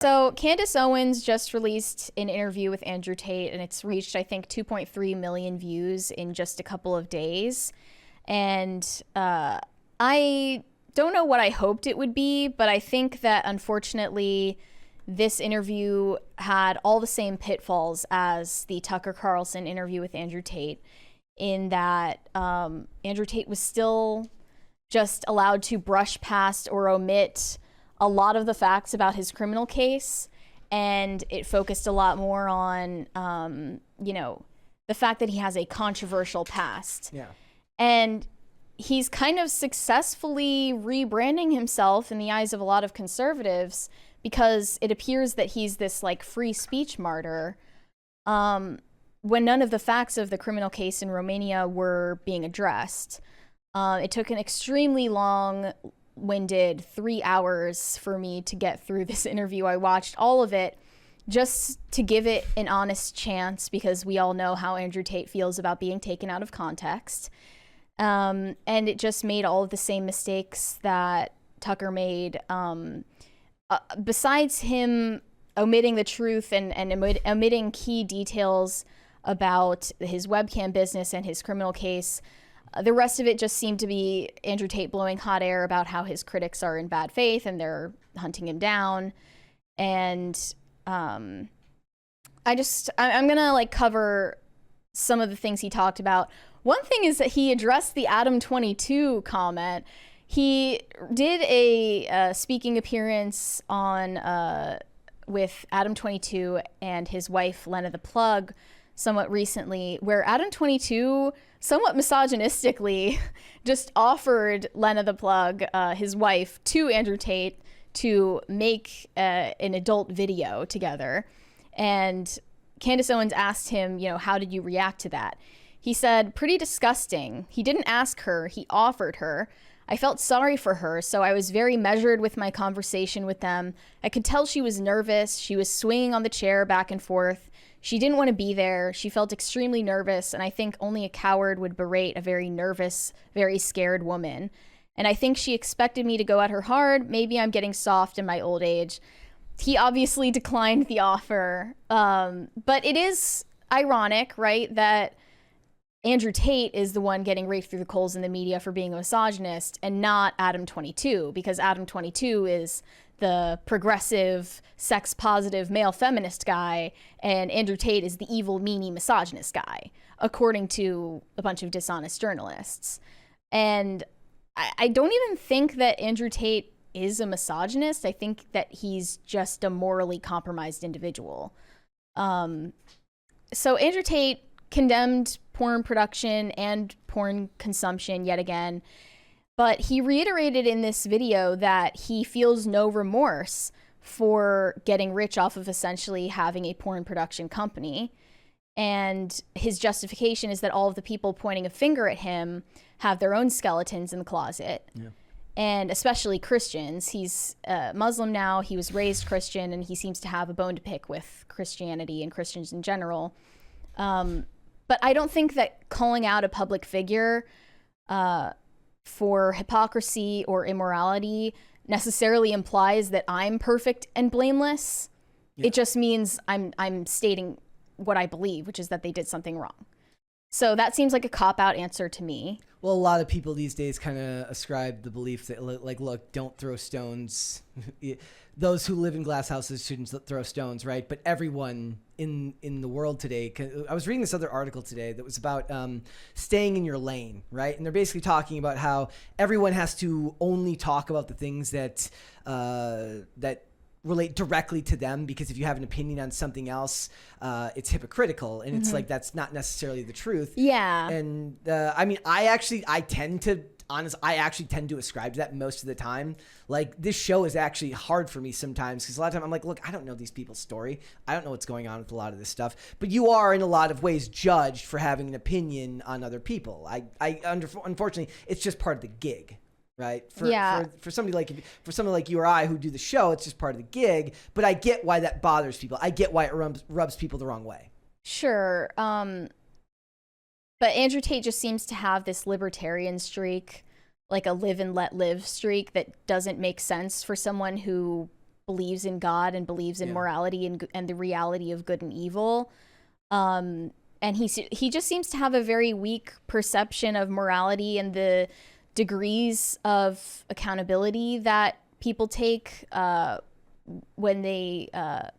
So Candace Owens just released an interview with Andrew Tate, and it's reached, I think, 2.3 million views in just a couple of days. And I don't know what I hoped it would be, but I think that unfortunately, this interview had all the same pitfalls as the Tucker Carlson interview with Andrew Tate, in that Andrew Tate was still just allowed to brush past or omit a lot of the facts about his criminal case, and it focused a lot more on, the fact that he has a controversial past. Yeah. And he's kind of successfully rebranding himself in the eyes of a lot of conservatives because it appears that he's this like free speech martyr, when none of the facts of the criminal case in Romania were being addressed. It took an extremely long-winded 3 hours for me to get through this interview. I watched all of it just to give it an honest chance, because we all know how Andrew Tate feels about being taken out of context. And it just made all of the same mistakes that Tucker made. Besides him omitting the truth and omitting key details about his webcam business and his criminal case, the rest of it just seemed to be Andrew Tate blowing hot air about how his critics are in bad faith and they're hunting him down. And I'm gonna cover some of the things he talked about. One thing is that he addressed the Adam 22 comment. He did a speaking appearance on with Adam 22 and his wife Lena the Plug somewhat recently, where Adam 22 somewhat misogynistically just offered Lena the Plug, his wife, to Andrew Tate to make an adult video together. And Candace Owens asked him, how did you react to that? He said, pretty disgusting. He didn't ask her, he offered her. I felt sorry for her, so I was very measured with my conversation with them. I could tell she was nervous. She was swinging on the chair back and forth. She didn't want to be there. She felt extremely nervous, and I think only a coward would berate a very nervous, very scared woman. And I think she expected me to go at her hard. Maybe I'm getting soft in my old age. He obviously declined the offer. But it is ironic, right, that Andrew Tate is the one getting raked through the coals in the media for being a misogynist and not Adam 22, because Adam 22 is the progressive, sex-positive, male feminist guy, and Andrew Tate is the evil, meanie, misogynist guy, according to a bunch of dishonest journalists. And I don't even think that Andrew Tate is a misogynist. I think that he's just a morally compromised individual. So Andrew Tate condemned porn production and porn consumption yet again, but he reiterated in this video that he feels no remorse for getting rich off of essentially having a porn production company. And his justification is that all of the people pointing a finger at him have their own skeletons in the closet. Yeah. And especially Christians. He's Muslim now, he was raised Christian, and he seems to have a bone to pick with Christianity and Christians in general. But I don't think that calling out a public figure for hypocrisy or immorality necessarily implies that I'm perfect and blameless. Yeah. It just means I'm stating what I believe, which is that they did something wrong. So that seems like a cop-out answer to me. Well, a lot of people these days kind of ascribe the belief that, look, don't throw stones. Those who live in glass houses shouldn't throw stones, right? But everyone in the world today, I was reading this other article today that was about staying in your lane, right? And they're basically talking about how everyone has to only talk about the things that relate directly to them, because if you have an opinion on something else, it's hypocritical, and it's like that's not necessarily the truth. Yeah. And I actually tend to ascribe to that most of the time. Like, this show is actually hard for me sometimes, because a lot of time I'm like, look, I don't know these people's story. I don't know what's going on with a lot of this stuff. But you are in a lot of ways judged for having an opinion on other people. Unfortunately, it's just part of the gig. Right. For somebody like you or I who do the show, it's just part of the gig. But I get why that bothers people. I get why it rubs people the wrong way. Sure. But Andrew Tate just seems to have this libertarian streak, like a live and let live streak, that doesn't make sense for someone who believes in God and believes in morality and the reality of good and evil. And he just seems to have a very weak perception of morality and the degrees of accountability that people take when they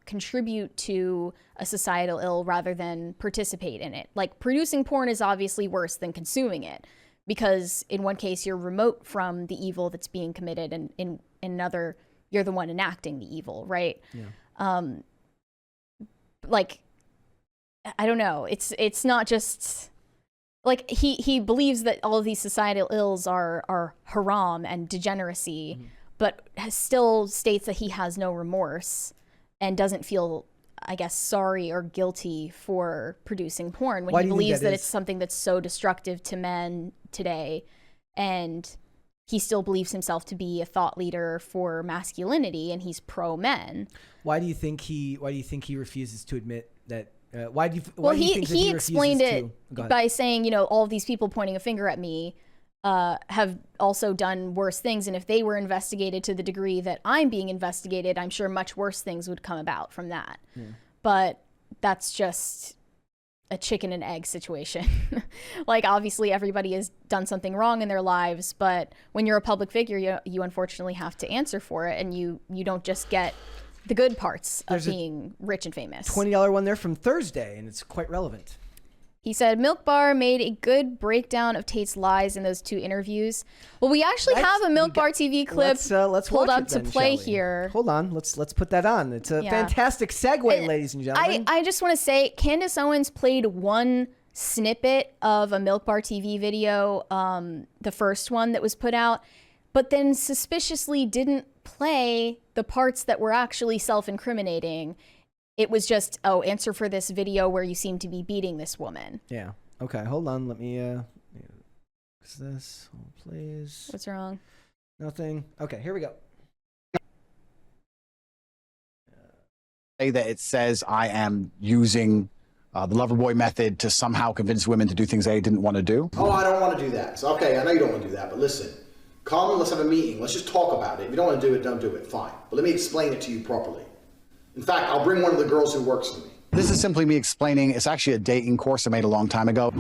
contribute to a societal ill rather than participate in it. Like, producing porn is obviously worse than consuming it, because in one case you're remote from the evil that's being committed, and in another you're the one enacting the evil, right? Like, I don't know, it's not just like he believes that all of these societal ills are haram and degeneracy, but still states that he has no remorse and doesn't feel, I guess, sorry or guilty for producing porn when he believes that it's something that's so destructive to men today, and he still believes himself to be a thought leader for masculinity, and he's pro men. Why do you think he refuses to admit that? Why do you think that he explained it by saying, you know, all of these people pointing a finger at me have also done worse things, and if they were investigated to the degree that I'm being investigated, I'm sure much worse things would come about from that. But that's just a chicken and egg situation. Like, obviously everybody has done something wrong in their lives, but when you're a public figure, you unfortunately have to answer for it, and you don't just get the good parts of being rich and famous. $20 one there from Thursday, and it's quite relevant. He said, Milk Bar made a good breakdown of Tate's lies in those 2 interviews. Well, we actually have a Milk Bar TV clip pulled up to play here. Hold on. Let's put that on. It's a fantastic segue, ladies and gentlemen. I just want to say, Candace Owens played one snippet of a Milk Bar TV video, the first one that was put out, but then suspiciously didn't play the parts that were actually self-incriminating. It was just, answer for this video where you seem to be beating this woman. Yeah. Okay, hold on. Let me, what's this? Hold, please. What's wrong? Nothing. Okay, here we go. That it says I am using the lover boy method to somehow convince women to do things they didn't want to do. Oh, I don't want to do that. So, okay, I know you don't want to do that, but listen. Call me, let's have a meeting. Let's just talk about it. If you don't want to do it, don't do it. Fine. But let me explain it to you properly. In fact, I'll bring one of the girls who works for me. This is simply me explaining. It's actually a dating course I made a long time ago.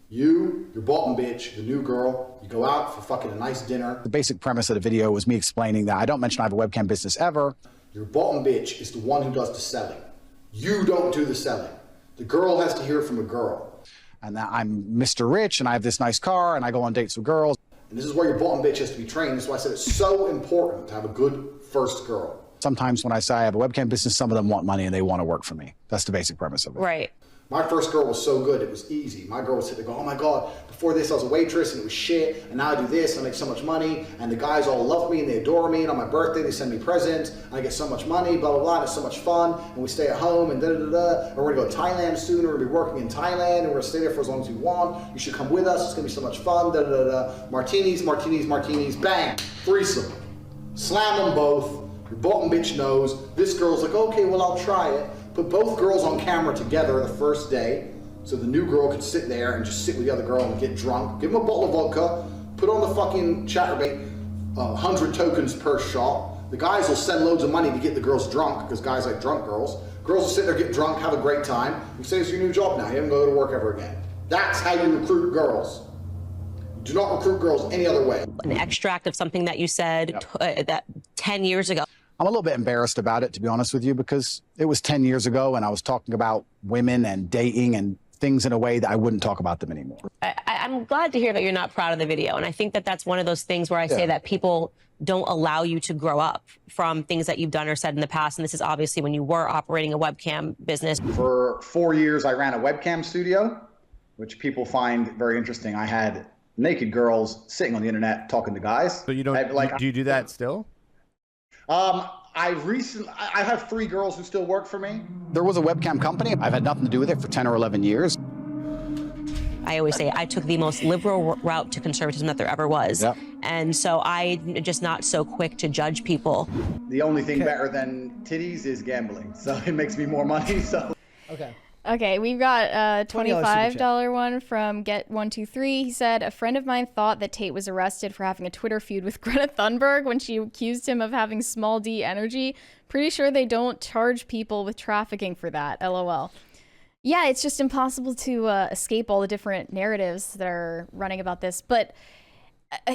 Your bottom bitch, the new girl, you go out for fucking a nice dinner. The basic premise of the video was me explaining that I don't mention I have a webcam business ever. Your bottom bitch is the one who does the selling. You don't do the selling. The girl has to hear it from a girl. And that I'm Mr. Rich and I have this nice car and I go on dates with girls. And this is where your bottom bitch has to be trained. That's why I said it's so important to have a good first girl. Sometimes when I say I have a webcam business, some of them want money and they want to work for me. That's the basic premise of it. Right. My first girl was so good, it was easy. My girl would sit there and go, oh my God, before this I was a waitress and it was shit, and now I do this and I make so much money, and the guys all love me and they adore me, and on my birthday they send me presents, and I get so much money, blah, blah, blah, and it's so much fun, and we stay at home, and da-da-da-da, and we're gonna go to Thailand soon, and we're gonna be working in Thailand, and we're gonna stay there for as long as we want, you should come with us, it's gonna be so much fun, da-da-da-da, martinis, martinis, martinis, bang, threesome. Slam them both, your bottom bitch knows, this girl's like, okay, well I'll try it. Put both girls on camera together the first day, so the new girl could sit there and just sit with the other girl and get drunk. Give them a bottle of vodka, put on the fucking chatterbait, 100 tokens per shot. The guys will send loads of money to get the girls drunk, because guys like drunk girls. Girls will sit there, get drunk, have a great time. You say it's your new job now, you haven't go to work ever again. That's how you recruit girls. You do not recruit girls any other way. An extract of something that you said that 10 years ago. I'm a little bit embarrassed about it, to be honest with you, because it was 10 years ago and I was talking about women and dating and things in a way that I wouldn't talk about them anymore. I'm glad to hear that you're not proud of the video. And I think that that's one of those things where I say that people don't allow you to grow up from things that you've done or said in the past. And this is obviously when you were operating a webcam business. For 4 years, I ran a webcam studio, which people find very interesting. I had naked girls sitting on the internet talking to guys. So you don't, do you do that still? I have 3 girls who still work for me. There was a webcam company. I've had nothing to do with it for 10 or 11 years. I always say I took the most liberal route to conservatism that there ever was. Yep. And so I'm just not so quick to judge people. The only thing better than titties is gambling. So it makes me more money. So. Okay. Okay, we've got a $20 $25 one from Get123. He said, a friend of mine thought that Tate was arrested for having a Twitter feud with Greta Thunberg when she accused him of having small d energy. Pretty sure they don't charge people with trafficking for that. LOL. Yeah, it's just impossible to escape all the different narratives that are running about this. But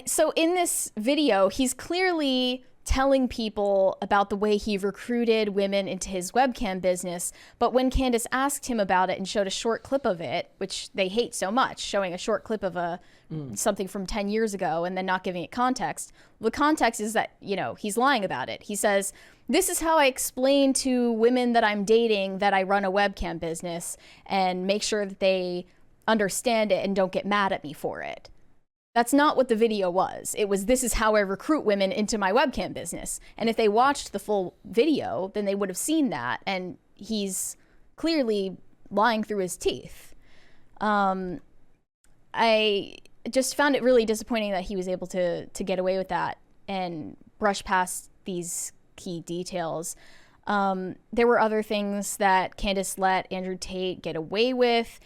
so in this video, he's clearly telling people about the way he recruited women into his webcam business. But when Candace asked him about it and showed a short clip of it, which they hate so much, showing a short clip of something from 10 years ago and then not giving it context, the context is that, you know, he's lying about it. He says, this is how I explain to women that I'm dating that I run a webcam business and make sure that they understand it and don't get mad at me for it. That's not what the video was. It was, this is how I recruit women into my webcam business. And if they watched the full video, then they would have seen that. And he's clearly lying through his teeth. I just found it really disappointing that he was able to get away with that and brush past these key details. There were other things that Candace let Andrew Tate get away with.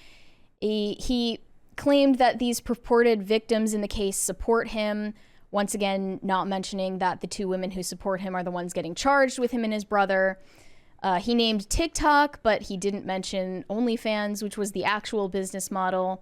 He claimed that these purported victims in the case support him, once again not mentioning that the two women who support him are the ones getting charged with him and his brother. He named TikTok, but he didn't mention OnlyFans, which was the actual business model.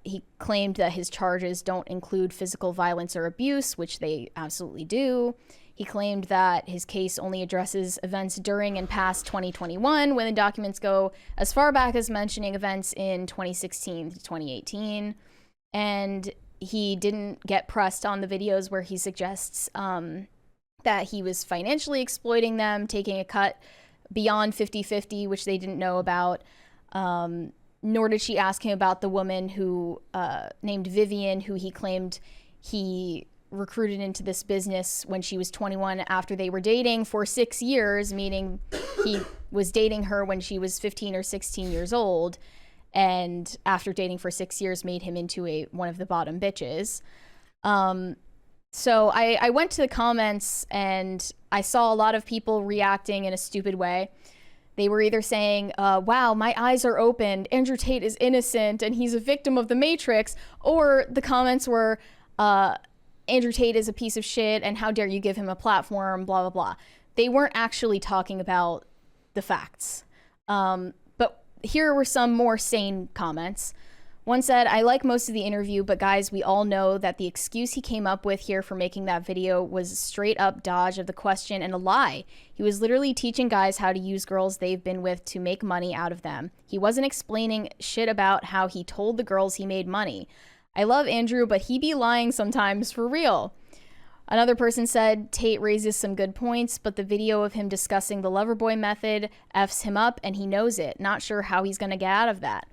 He claimed that his charges don't include physical violence or abuse, which they absolutely do. He claimed that his case only addresses events during and past 2021, when the documents go as far back as mentioning events in 2016 to 2018. And he didn't get pressed on the videos where he suggests that he was financially exploiting them, taking a cut beyond 50-50, which they didn't know about. Nor did she ask him about the woman who named Vivian, who he claimed he recruited into this business when she was 21 after they were dating for 6 years, meaning he was dating her when she was 15 or 16 years old, and after dating for 6 years made him into one of the bottom bitches. So I went to the comments and I saw a lot of people reacting in a stupid way. They were either saying, wow, my eyes are opened, Andrew Tate is innocent and he's a victim of the Matrix, or the comments were, Andrew Tate is a piece of shit and how dare you give him a platform, blah, blah, blah. They weren't actually talking about the facts. But here were some more sane comments. One said, I like most of the interview, but guys, we all know that the excuse he came up with here for making that video was a straight up dodge of the question and a lie. He was literally teaching guys how to use girls they've been with to make money out of them. He wasn't explaining shit about how he told the girls he made money. I love Andrew, but he be lying sometimes for real. Another person said, Tate raises some good points, but the video of him discussing the Loverboy method F's him up and he knows it. Not sure how he's going to get out of that.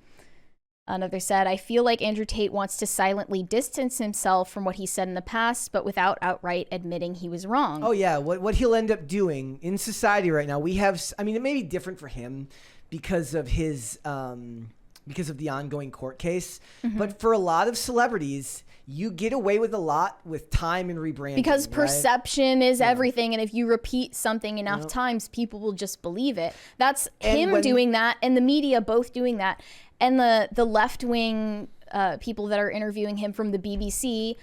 Another said, I feel like Andrew Tate wants to silently distance himself from what he said in the past, but without outright admitting he was wrong. Oh, yeah. What he'll end up doing in society right now, we have, I mean, it may be different for him because of his, because of the ongoing court case. Mm-hmm. But for a lot of celebrities, you get away with a lot with time and rebranding. Because perception is Yeah. everything. And if you repeat something enough times, people will just believe it. That's him doing that and the media both doing that. And the left-wing people that are interviewing him from the BBC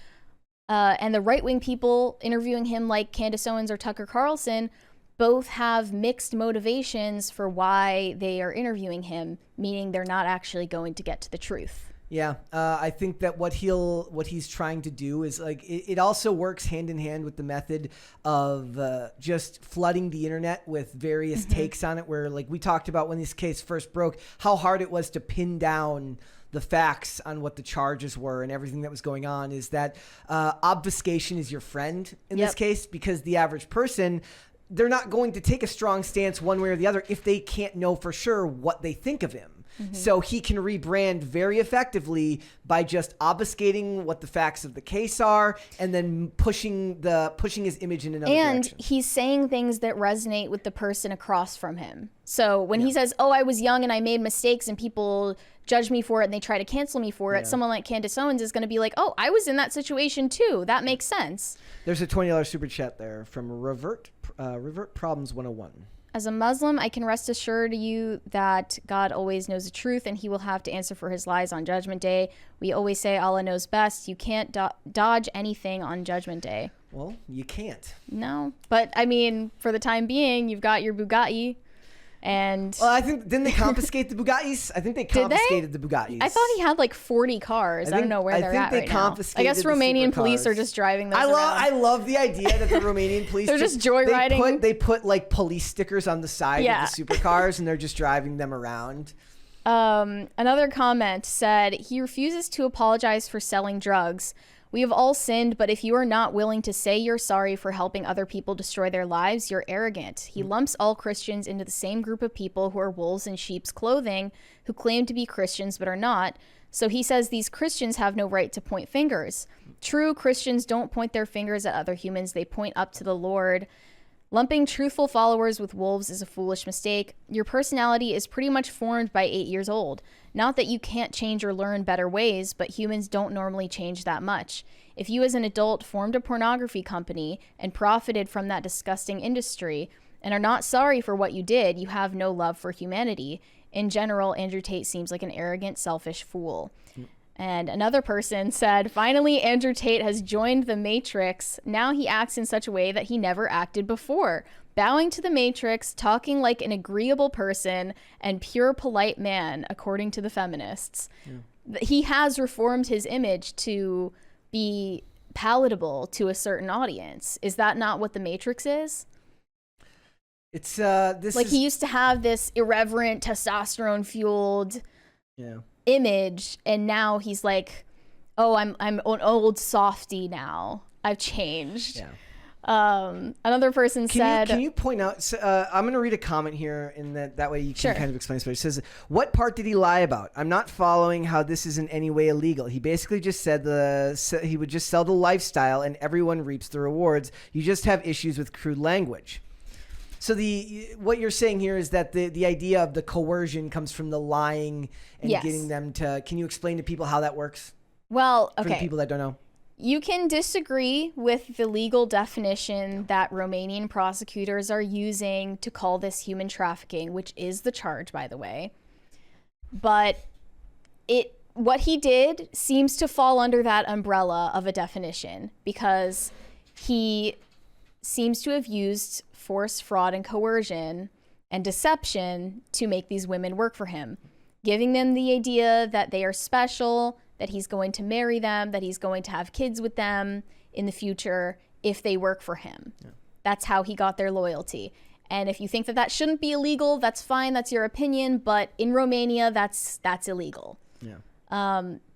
and the right-wing people interviewing him like Candace Owens or Tucker Carlson both have mixed motivations for why they are interviewing him, meaning they're not actually going to get to the truth. Yeah, I think that what he's trying to do is like it also works hand in hand with the method of just flooding the internet with various takes on it. Where like we talked about when this case first broke, how hard it was to pin down the facts on what the charges were and everything that was going on. Is that obfuscation is your friend in this case, because the average person, they're not going to take a strong stance one way or the other if they can't know for sure what they think of him. So he can rebrand very effectively by just obfuscating what the facts of the case are and then pushing his image in another direction. And he's saying things that resonate with the person across from him. So when he says, oh, I was young and I made mistakes and people judge me for it and they try to cancel me for it, someone like Candace Owens is going to be like, oh, I was in that situation too. That makes sense. There's a $20 super chat there from Revert Problems 101. As a Muslim, I can rest assured you that God always knows the truth and he will have to answer for his lies on Judgment Day. We always say Allah knows best. You can't dodge anything on Judgment Day. Well, you can't. No. But, I mean, for the time being, you've got your Bugatti. And well, I think, didn't they confiscate the Bugattis? I think they confiscated the Bugattis. I thought he had like 40 cars. I don't know where they're at right now. I guess Romanian police are just driving those around. I love the idea that the Romanian police they're just joyriding. They put like police stickers on the side of the supercars and they're just driving them around. Another comment said, he refuses to apologize for selling drugs. We have all sinned, but if you are not willing to say you're sorry for helping other people destroy their lives, you're arrogant. He lumps all Christians into the same group of people who are wolves in sheep's clothing, who claim to be Christians but are not. So he says these Christians have no right to point fingers. True Christians don't point their fingers at other humans. They point up to the Lord. Lumping truthful followers with wolves is a foolish mistake. Your personality is pretty much formed by 8 years old. Not that you can't change or learn better ways, but humans don't normally change that much. If you as an adult formed a pornography company and profited from that disgusting industry and are not sorry for what you did, you have no love for humanity. In general, Andrew Tate seems like an arrogant, selfish fool. And another person said, finally, Andrew Tate has joined the Matrix. Now he acts in such a way that he never acted before. Bowing to the Matrix, talking like an agreeable person and pure polite man, according to the feminists. Yeah. He has reformed his image to be palatable to a certain audience. Is that not what the Matrix is? It's he used to have this irreverent, testosterone-fueled image, and now he's like, oh, I'm an old softie now. I've changed. Yeah. Another person said, can you point out, I'm going to read a comment here, and that way you can kind of explain this. It says, what part did he lie about? I'm not following how this is in any way illegal. He basically just said he would just sell the lifestyle and everyone reaps the rewards. You just have issues with crude language. So what you're saying here is that the idea of the coercion comes from the lying and getting them to. Can you explain to people how that works? Well, okay. For the people that don't know. You can disagree with the legal definition that Romanian prosecutors are using to call this human trafficking, which is the charge, by the way. But what he did seems to fall under that umbrella of a definition, because he seems to have used force, fraud, and coercion and deception to make these women work for him, giving them the idea that they are special, that he's going to marry them, that he's going to have kids with them in the future if they work for him. Yeah. That's how he got their loyalty. And if you think that shouldn't be illegal, that's fine, that's your opinion, but in Romania, that's illegal. Yeah.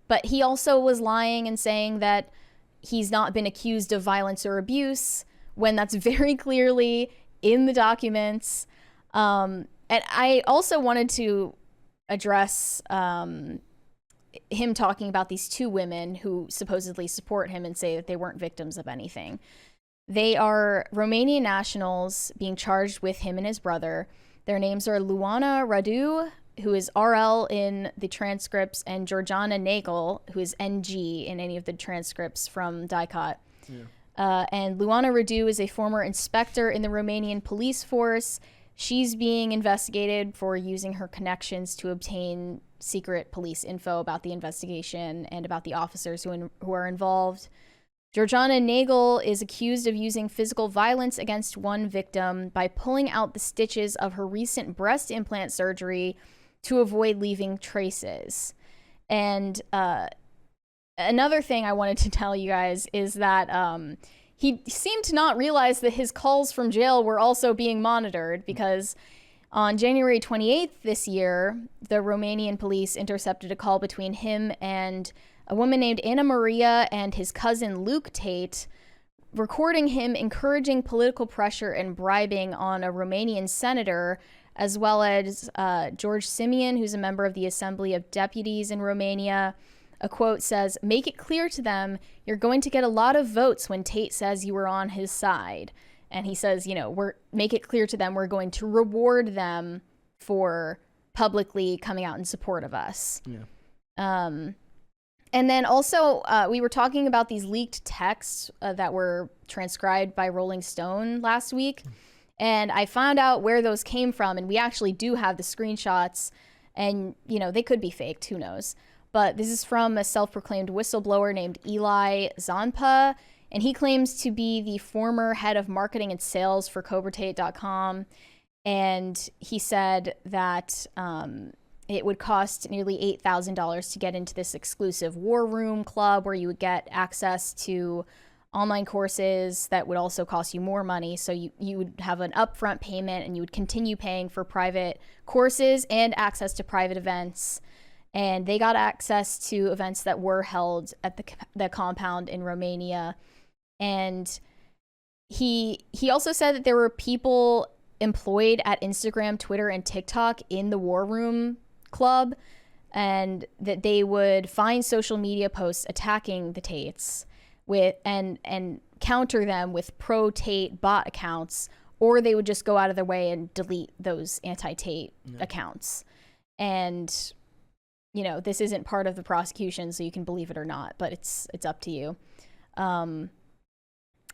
But he also was lying and saying that he's not been accused of violence or abuse, when that's very clearly in the documents. And I also wanted to address him talking about these two women who supposedly support him and say that they weren't victims of anything. They are Romanian nationals being charged with him and his brother. Their names are Luana Radu, who is RL in the transcripts, and Georgiana Nagel, who is NG in any of the transcripts from DICOT. Yeah. And Luana Radu is a former inspector in the Romanian police force. She's being investigated for using her connections to obtain secret police info about the investigation and about the officers who are involved. Georgiana Nagel is accused of using physical violence against one victim by pulling out the stitches of her recent breast implant surgery to avoid leaving traces. And another thing I wanted to tell you guys is that he seemed to not realize that his calls from jail were also being monitored, because on January 28th this year, the Romanian police intercepted a call between him and a woman named Anna Maria and his cousin Luke Tate, recording him encouraging political pressure and bribing on a Romanian senator, as well as George Simeon, who's a member of the Assembly of Deputies in Romania. A quote says, "Make it clear to them you're going to get a lot of votes when Tate says you were on his side." And he says, make it clear to them we're going to reward them for publicly coming out in support of us. Yeah. And then also, we were talking about these leaked texts that were transcribed by Rolling Stone last week. And I found out where those came from, and we actually do have the screenshots, and they could be faked, who knows. But this is from a self-proclaimed whistleblower named Eli Zanpa, and he claims to be the former head of marketing and sales for CobraTate.com. And he said that it would cost nearly $8,000 to get into this exclusive war room club where you would get access to online courses that would also cost you more money. So you would have an upfront payment, and you would continue paying for private courses and access to private events. And they got access to events that were held at the compound in Romania. And he also said that there were people employed at Instagram, Twitter, and TikTok in the War Room Club, and that they would find social media posts attacking the Tates and counter them with pro-Tate bot accounts, or they would just go out of their way and delete those anti-Tate accounts. And this isn't part of the prosecution, so you can believe it or not, but it's up to you.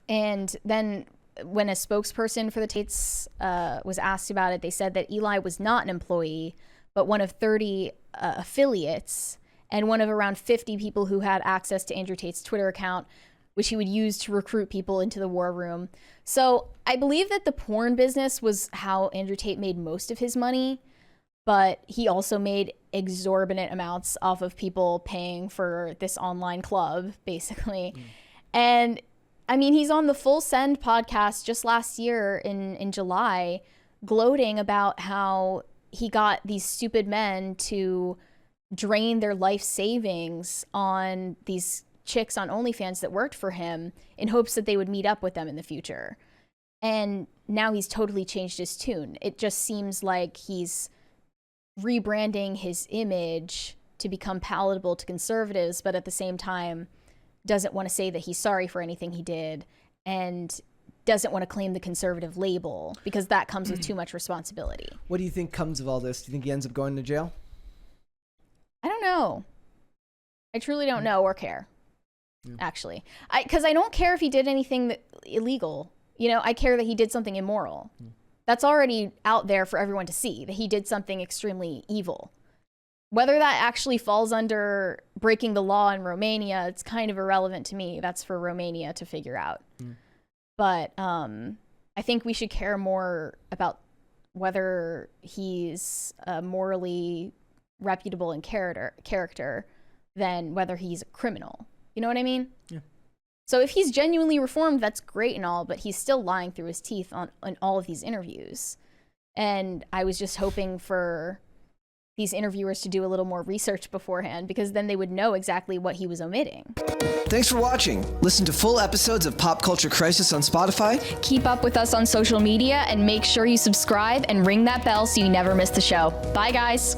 And then when a spokesperson for the Tates was asked about it, they said that Eli was not an employee, but one of 30 affiliates, and one of around 50 people who had access to Andrew Tate's Twitter account, which he would use to recruit people into the war room. So I believe that the porn business was how Andrew Tate made most of his money, but he also made exorbitant amounts off of people paying for this online club, basically. And I mean, he's on the Full Send podcast just last year in July, gloating about how he got these stupid men to drain their life savings on these chicks on OnlyFans that worked for him in hopes that they would meet up with them in the future. And now he's totally changed his tune. It just seems like he's rebranding his image to become palatable to conservatives, but at the same time doesn't want to say that he's sorry for anything he did, and doesn't want to claim the conservative label, because that comes with too much responsibility. What do you think comes of all this? Do you think he ends up going to jail? I don't know. I truly don't know or care, actually. Because I don't care if he did anything illegal. I care that he did something immoral. That's already out there for everyone to see, that he did something extremely evil. Whether that actually falls under breaking the law in Romania, it's kind of irrelevant to me. That's for Romania to figure out. But I think we should care more about whether he's morally reputable in character than whether he's a criminal. You know what I mean? Yeah. So if he's genuinely reformed, that's great and all, but he's still lying through his teeth on all of these interviews. And I was just hoping for these interviewers to do a little more research beforehand, because then they would know exactly what he was omitting. Thanks for watching. Listen to full episodes of Pop Culture Crisis on Spotify. Keep up with us on social media, and make sure you subscribe and ring that bell so you never miss the show. Bye, guys.